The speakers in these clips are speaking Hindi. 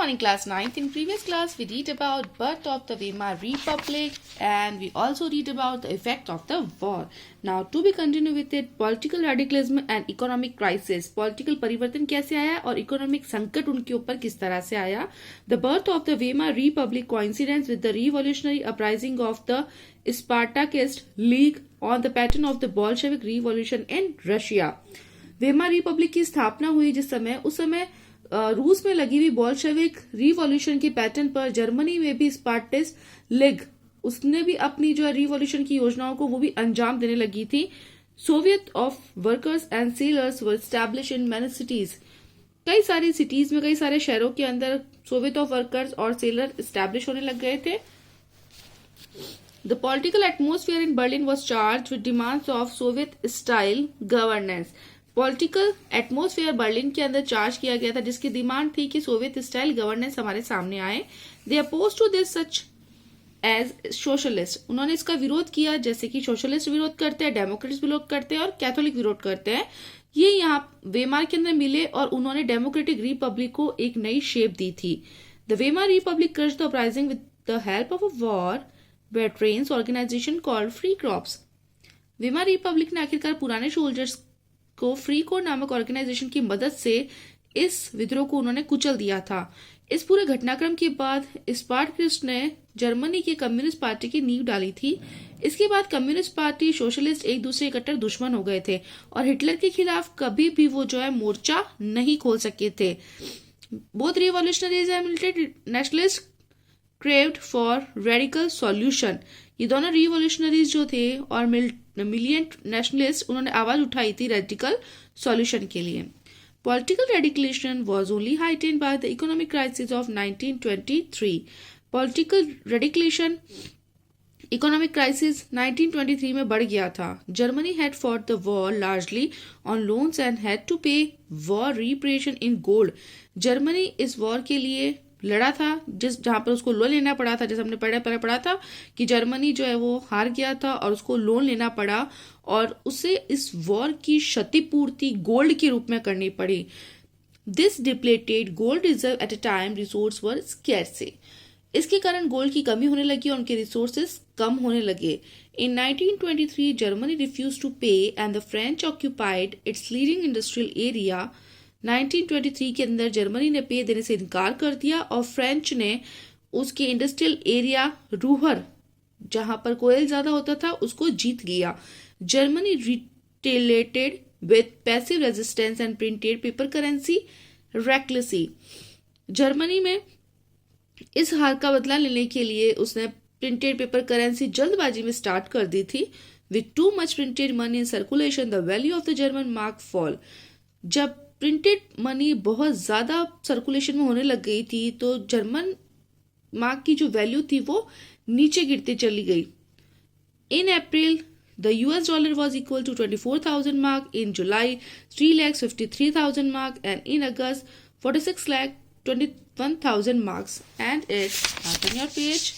morning, class 9th. In previous class, we read about birth of the Weimar Republic and we also read about the effect of the war. Now, to be continued with it, political radicalism and economic crisis. Political परिवर्तन कैसे आया और economic संकट उनके ऊपर किस तरह से आया. The birth of the Weimar Republic coincidence with the revolutionary uprising of the Spartacist League on the pattern of the Bolshevik Revolution in Russia. Weimar Republic की स्थापना हुई जिस समय उस समय रूस में लगी हुई बोल्शेविक रिवॉल्यूशन के पैटर्न पर जर्मनी में भी स्पार्टिस्ट लीग उसने भी अपनी जो रिवॉल्यूशन की योजनाओं को वो भी अंजाम देने लगी थी. Soviet of workers and sellers were establish in many cities. कई सारी सिटीज में कई सारे शहरों के अंदर सोवियत ऑफ वर्कर्स और सेलर एस्टैब्लिश होने लग गए थे. The political atmosphere in Berlin was charged with demands of Soviet style governance. Political atmosphere Berlin के अंदर चार्ज किया गया था जिसकी डिमांड थी कि सोवियत स्टाइल गवर्नेंस हमारे सामने आए. They oppose to this such as socialist. उन्होंने इसका विरोध किया जैसे कि सोशलिस्ट विरोध करते हैं, डेमोक्रेट्स विरोध करते हैं और कैथोलिक विरोध करते हैं. ये यहाँ वेमार के अंदर मिले और उन्होंने डेमोक्रेटिक रिपब्लिक को एक नई शेप दी थी. The Weimar republic crushed the uprising with the help of a war veterans organisation called free crops. Weimar republic ने आखिरकार पुराने सोल्जर्स को फ्री कोर नामक ऑर्गेनाइजेशन की मदद से इस विद्रोह को उन्होंने कुचल दिया था. इस पूरे घटनाक्रम के बाद स्पार्टकिस्ट ने जर्मनी की कम्युनिस्ट पार्टी की नींव डाली थी. इसके बाद कम्युनिस्ट पार्टी सोशलिस्ट एक दूसरे के कट्टर दुश्मन हो गए थे और हिटलर के खिलाफ कभी भी वो जो है मोर्चा नहीं खोल सके थे. Both revolutionaries and militant nationalist craved for radical solution. ये दोनों रिवॉल्यूशनरीज जो थे और मिलिटेंट नेशनलिस्ट उन्होंने आवाज उठाई थी रेडिकल सॉल्यूशन के लिए. Political radicalisation was only heightened by the economic crisis of 1923. Political radicalisation economic crisis 1923 में बढ़ गया था. Germany had fought the war largely on loans and had to pay war reparation in gold. Germany इस वॉर के लिए लड़ा था जहां पर उसको लोन लेना पड़ा था. जैसे हमने पहले पढ़ा था कि जर्मनी जो है वो हार गया था और उसको लोन लेना पड़ा और उसे इस वॉर की क्षतिपूर्ति गोल्ड के रूप में करनी पड़ी. This depleted gold reserve at a time resource were scarce. इसके कारण गोल्ड की कमी होने लगी और उनके रिसोर्सेस कम होने लगे. इन 1923 जर्मनी रिफ्यूज टू पे and the French occupied it's leading industrial area. 1923 के अंदर जर्मनी ने पे देने से इनकार कर दिया और फ्रेंच ने उसके इंडस्ट्रियल एरिया रूहर जहां पर कोयल ज्यादा होता था उसको जीत लिया. Germany retaliated with passive resistance and printed paper currency recklessly. Germany में इस हार का बदला लेने के लिए उसने प्रिंटेड पेपर करेंसी जल्दबाजी में स्टार्ट कर दी थी. With too much printed money in circulation the value of the German mark fall. जब प्रिंटेड मनी बहुत ज्यादा सर्कुलेशन में होने लग गई थी तो जर्मन मार्क की जो वैल्यू थी वो नीचे गिरती चली गई. In April the US dollar was equal to 24,000 mark. In July 3,53,000 mark and in August 46,21,000 marks. And it on your page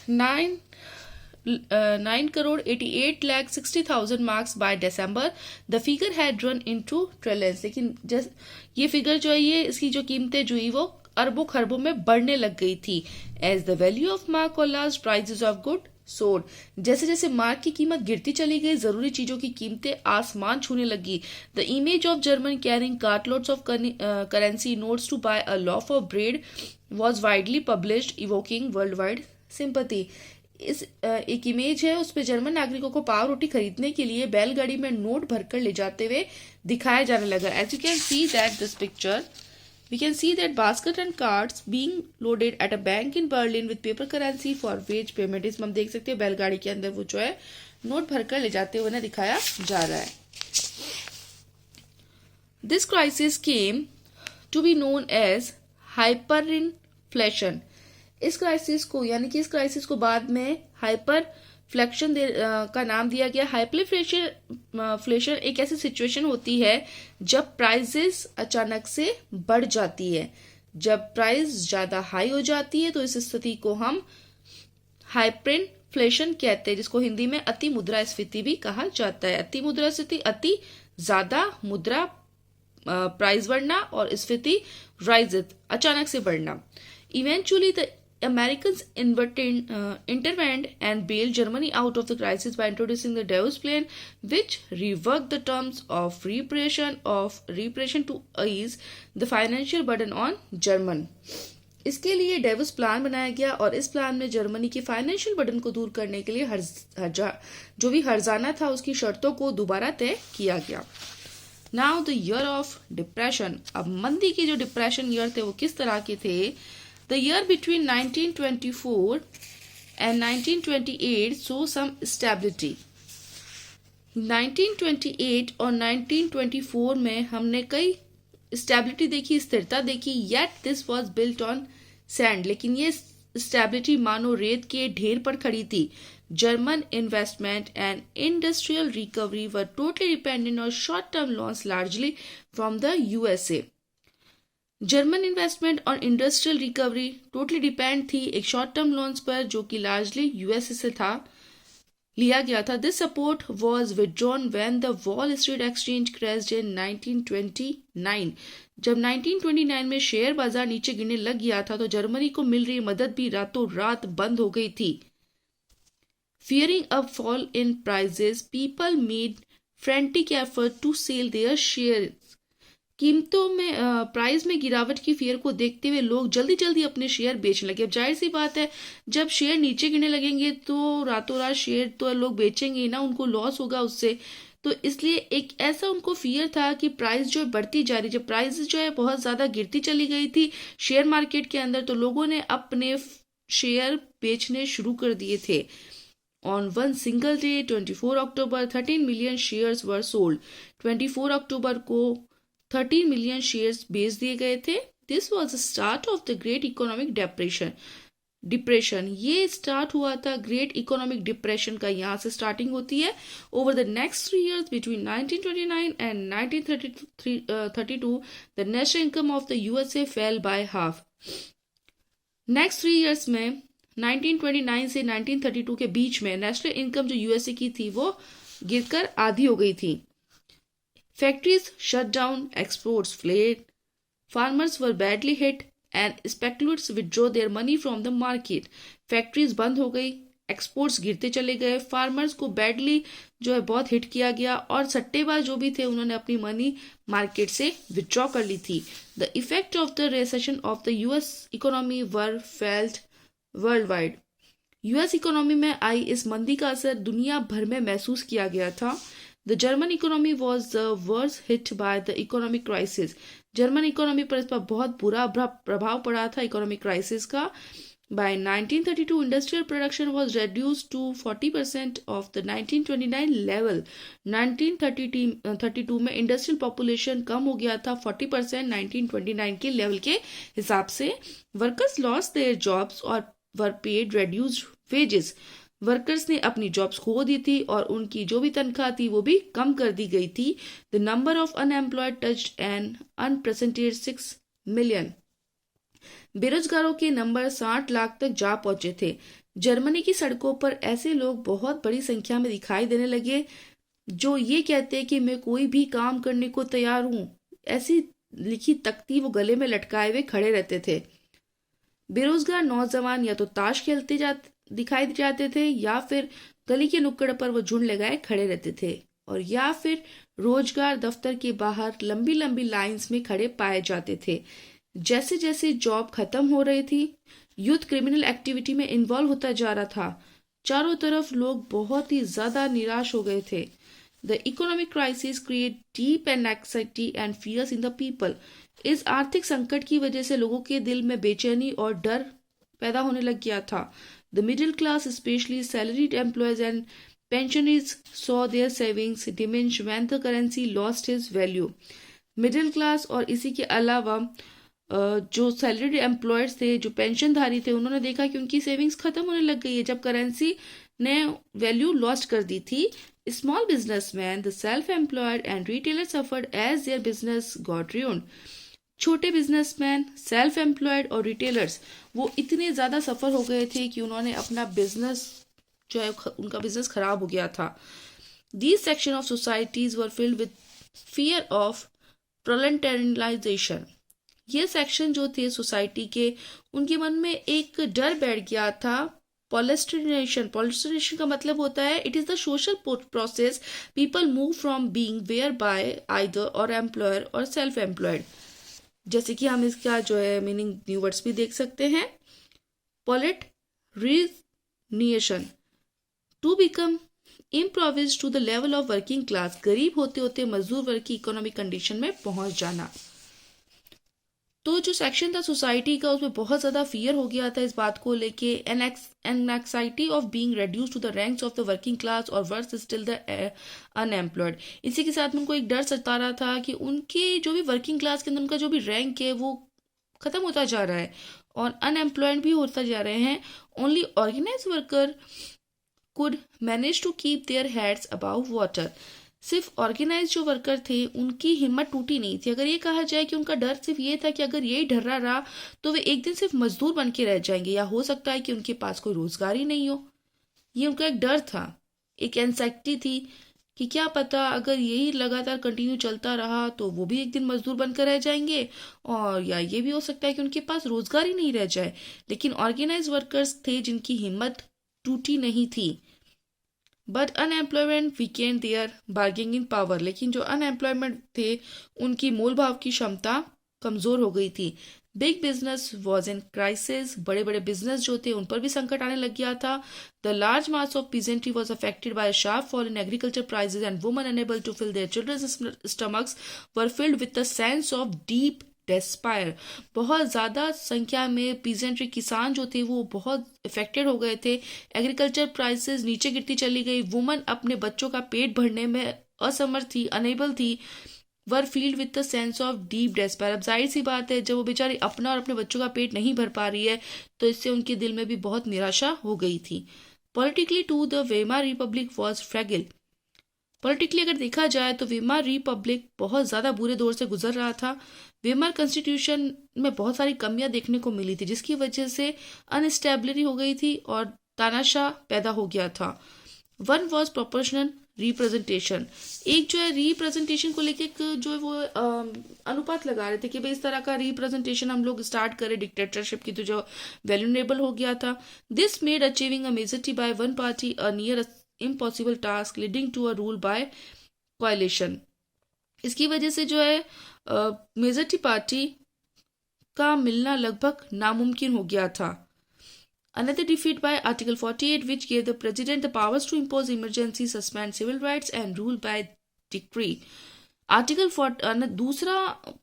9,88,60,000 marks by December. The figure had run into trillions. लेकिन ये फिगर जो है ये इसकी जो कीमतें जो हुई वो अरबों खरबों में बढ़ने लग गई थी. As the value of mark collapsed, prices of good soared. जैसे जैसे मार्क की कीमत गिरती चली गई जरूरी चीजों की कीमतें आसमान छूने लगी. The image of German carrying cartloads of currency notes to buy a loaf of bread was widely published, evoking worldwide sympathy. इस एक इमेज है उस पे जर्मन नागरिकों को पाव रोटी खरीदने के लिए बैलगाड़ी में नोट भरकर ले जाते हुए दिखाया जाने लगा. As you can see that this picture we can see that basket and carts being loaded at a bank in Berlin with paper currency for wage payment. इसमें हम देख सकते हैं बैलगाड़ी के अंदर वो जो है नोट भरकर ले जाते हुए दिखाया जा रहा है. This crisis came to be known as hyperinflation. इस क्राइसिस को बाद में हाइपरफ्लेक्शन का नाम दिया गया. हाइपरफ्लेशन एक ऐसी सिचुएशन होती है जब प्राइसेस अचानक से बढ़ जाती है. जब प्राइस ज्यादा हाई हो जाती है तो इस स्थिति को हम हाइपरइन्फ्लेशन कहते हैं जिसको हिंदी में अति मुद्रास्फीति भी कहा जाता है. अति मुद्रास्फीति अति ज्यादा मुद्रा प्राइस बढ़ना और स्फीति राइज अचानक से बढ़ना. Eventually the Americans intervened and bailed Germany out of the crisis by introducing the Davos Plan, which reworked the terms of repression to ease the financial burden on German. इसके लिए डेवोस प्लान बनाया गया और इस प्लान में जर्मनी के फाइनेंशियल बर्डन को दूर करने के लिए जो भी हर्जाना था उसकी शर्तों को दोबारा तय किया गया. Now the year of depression. अब मंदी के जो डिप्रेशन ईयर थे वो किस तरह के थे? The year between 1924 and 1928 saw some stability. 1928 और 1924 में हमने कई स्टेबिलिटी देखी, स्थिरता देखी. Yet this was built on sand. लेकिन ये स्टेबिलिटी मानो रेत के ढेर पर खड़ी थी. German investment and industrial recovery were totally dependent on short-term loans, largely from the USA. German investment और इंडस्ट्रियल रिकवरी टोटली डिपेंड थी एक शॉर्ट टर्म लोन्स पर जो कि लार्जली यूएसए से लिया गया था. This support was withdrawn when the Wall Street exchange crashed in 1929. जब 1929 में शेयर बाजार नीचे गिरने लग गया था तो जर्मनी को मिल रही मदद भी रातों रात बंद हो गई थी. Fearing a fall in prices, people made frantic effort to sell their share. कीमतों में प्राइस में गिरावट की फियर को देखते हुए लोग जल्दी जल्दी अपने शेयर बेचने लगे. अब जाहिर सी बात है जब शेयर नीचे गिरने लगेंगे तो रातों रात शेयर तो लोग बेचेंगे ना, उनको लॉस होगा उससे. तो इसलिए एक ऐसा उनको फियर था कि प्राइस जो है बढ़ती जा रही. जब प्राइस जो है बहुत ज़्यादा गिरती चली गई थी शेयर मार्केट के अंदर तो लोगों ने अपने शेयर बेचने शुरू कर दिए थे. On one single day, 24 October 13 million shares were sold. 24 अक्टूबर को 13 मिलियन शेयर्स बेच दिए गए थे. This was the start of the great economic depression. ये स्टार्ट हुआ था ग्रेट इकोनॉमिक डिप्रेशन का. यहाँ से स्टार्टिंग होती है. Over the next 3 years between 1929 and 1932 the national income of the USA fail by half. Next 3 years में 1929 से 1932 के बीच में नेशनल इनकम जो यूएसए की थी वो गिरकर आधी हो गई थी. Factories shut down, exports flared, farmers were badly hit and speculators withdrew their money from the market. Factories बंद हो गई, exports गिरते चले गए, farmers को badly जो है बहुत हिट किया गया और सट्टेबाज जो भी थे उन्होंने अपनी मनी मार्केट से विथड्रॉ कर ली थी. The effect of the recession of the US economy were felt worldwide. US economy में आई इस मंदी का असर दुनिया भर में महसूस किया गया था. The German economy was the worst hit by the economic crisis. German economy पर इस पर बहुत बुरा प्रभाव पड़ा था इकोनॉमिक क्राइसिस का. By 1932, industrial production was reduced to 40% of the 1929 level. 1932 में इंडस्ट्रियल पॉपुलेशन कम हो गया था 40% 1929 के लेवल के हिसाब से. Workers lost their jobs or were paid reduced wages. Workers ने अपनी जॉब्स खो दी थी और उनकी जो भी तनख्वाह थी वो भी कम कर दी गई थी. The number of unemployed touched an unprecedented 6 million. बेरोजगारों के नंबर 60 लाख तक जा पहुंचे थे. जर्मनी की सड़कों पर ऐसे लोग बहुत बड़ी संख्या में दिखाई देने लगे जो ये कहते हैं कि मैं कोई भी काम करने को तैयार हूं. ऐसी लिखी तख्ती वो गले में लटकाए हुए खड़े रहते थे. बेरोजगार नौजवान या तो ताश खेलते दिखाई जाते थे या फिर गली के नुक्कड़ पर वो झुंड लगाए खड़े रहते थे और या फिर रोजगार दफ्तर के बाहर लंबी लंबी लाइंस में खड़े पाए जाते थे. जैसे जैसे जॉब खत्म हो रही थी यूथ क्रिमिनल एक्टिविटी में इन्वॉल्व होता जा रहा था. चारों तरफ लोग बहुत ही ज्यादा निराश हो गए थे. The economic crisis create deep anxiety and fears in the people. इस आर्थिक संकट की वजह से लोगों के दिल में बेचैनी और डर पैदा होने लग गया था. The middle class, especially salaried employees and pensioners, saw their savings diminish when the currency lost its value. Middle class और इसी के अलावा जो सैलरीड एम्प्लॉयर्स थे, जो पेंशनधारी थे, उन्होंने देखा कि उनकी सेविंग्स खत्म होने लग गई है जब करेंसी ने वैल्यू लॉस्ट कर दी थी. Small businessman, the self employed and retailer suffered as their business got ruined. छोटे बिजनेसमैन, सेल्फ एम्प्लॉयड और रिटेलर्स वो इतने ज़्यादा सफ़र हो गए थे कि उन्होंने अपना बिजनेस जो है उनका बिजनेस खराब हो गया था. These sections of societies were filled with fear of proletarianisation. ये सेक्शन जो थे सोसाइटी के, उनके मन में एक डर बैठ गया था। पॉलिस्टिनेशन का मतलब होता है it is the social process people move from being where by either और एम्प्लॉयर और सेल्फ एम्प्लॉयड। जैसे कि हम इसका जो है मीनिंग न्यू वर्ड्स भी देख सकते हैं। पॉलिटिनिएशन, to become impoverished to the level of working class, गरीब होते होते मजदूर वर्ग की इकोनॉमिक कंडीशन में पहुंच जाना। तो जो सेक्शन था सोसाइटी का, उसमें बहुत ज़्यादा फियर हो गया था इस बात को लेके। Anxiety of being reduce to the ranks of the working class और वर्स स्टिल द अनएम्प्लॉयड। इसी के साथ में उनको एक डर सता रहा था कि उनके जो भी वर्किंग क्लास के अंदर उनका जो भी रैंक है वो खत्म होता जा रहा है और अनएम्प्लॉयड भी होता जा रहे हैं। Only organise worker could manage to keep their heads above water. सिर्फ ऑर्गेनाइज जो वर्कर थे उनकी हिम्मत टूटी नहीं थी। अगर ये कहा जाए कि उनका डर सिर्फ ये था कि अगर यही ढर्रा रहा तो वे एक दिन सिर्फ मजदूर बन के रह जाएंगे, या हो सकता है कि उनके पास कोई रोजगार ही नहीं हो। ये उनका एक डर था, एक एंजाइटी थी कि क्या पता अगर यही लगातार कंटिन्यू चलता रहा तो वो भी एक दिन मजदूर बनकर रह जाएंगे, और या ये भी हो सकता है कि उनके पास रोजगार ही नहीं रह जाए। लेकिन ऑर्गेनाइज वर्कर्स थे जिनकी हिम्मत टूटी नहीं थी। But unemployment weakened their bargaining power, लेकिन जो अनएम्प्लॉयमेंट थे उनकी मोल भाव की क्षमता कमजोर हो गई थी। Big business was in crisis, बड़े बड़े बिजनेस जो थे उन पर भी संकट आने लग गया था। The large mass of peasantry was affected by sharp fall in agriculture prices and woman unable to fill their children's stomachs were filled with the sense of deep despair. बहुत ज़्यादा संख्या में पीजेंट्री किसान जो थे वो बहुत इफेक्टेड हो गए थे। एग्रीकल्चर प्राइसेस नीचे गिरती चली गई। वुमन अपने बच्चों का पेट भरने में असमर्थ थी, अनेबल थी। Were filled with the sense of deep despair. अब जाहिर सी बात है जब वो बेचारी अपना और अपने बच्चों का पेट नहीं भर पा रही है तो इससे उनके दिल में भी बहुत निराशा हो गई थी। Politically to the Weimar republic was fragile. Politically अगर देखा जाए तो वेमार रिपब्लिक बहुत ज़्यादा बुरे दौर से गुजर रहा था। वेमार कॉन्स्टिट्यूशन में बहुत सारी कमियां देखने को मिली थी जिसकी वजह से अनस्टेबिलिटी हो गई थी और तानाशाह पैदा हो गया था। वन वॉज प्रोपोर्शनल रिप्रेजेंटेशन, एक जो है रिप्रेजेंटेशन को लेके जो है वो अनुपात लगा रहे थे कि भाई इस तरह का रिप्रेजेंटेशन हम लोग स्टार्ट करें। डिक्टेटरशिप की तो जो वैल्यूनेबल हो गया था। This made achieving a majority by one party a near impossible task leading to a rule by coalition. इसकी वजह से जो है मेजॉरिटी पार्टी का मिलना लगभग नामुमकिन हो गया था। Another defeat by Article 48, which gave the President the powers to impose emergency, suspend civil rights and rule by decree. दूसरा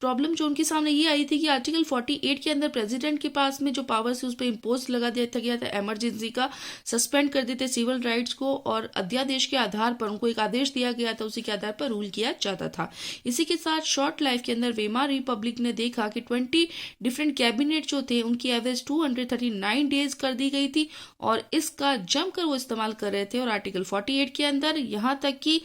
प्रॉब्लम जो उनके सामने ये आई थी कि आर्टिकल 48 के अंदर प्रेसिडेंट के पास में जो पावर्स है उस पर इम्पोज लगा दिया गया था इमरजेंसी का, सस्पेंड कर देते सिविल राइट्स को, और अध्यादेश के आधार पर उनको एक आदेश दिया गया था, उसी के आधार पर रूल किया जाता था। इसी के साथ शॉर्ट लाइफ के अंदर वेमार रिपब्लिक ने देखा कि 20 डिफरेंट कैबिनेट जो थे उनकी एवरेज 239 डेज कर दी गई थी और इसका जमकर वो इस्तेमाल कर रहे थे। और आर्टिकल 48 के अंदर यहाँ तक कि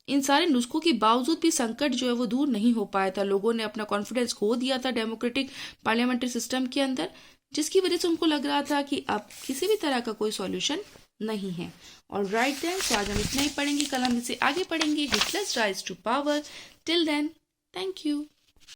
इन सारे नुस्खों के बावजूद भी संकट जो है वो दूर नहीं हो पाया था। लोगों ने अपना कॉन्फिडेंस खो दिया था डेमोक्रेटिक पार्लियामेंट्री सिस्टम के अंदर, जिसकी वजह से उनको लग रहा था कि अब किसी भी तरह का कोई सॉल्यूशन नहीं है। और राइट देन, तो आज हम इतना ही पढ़ेंगे, कल हम इसे आगे पढ़ेंगे Hitler's rise to power. Till then, thank you.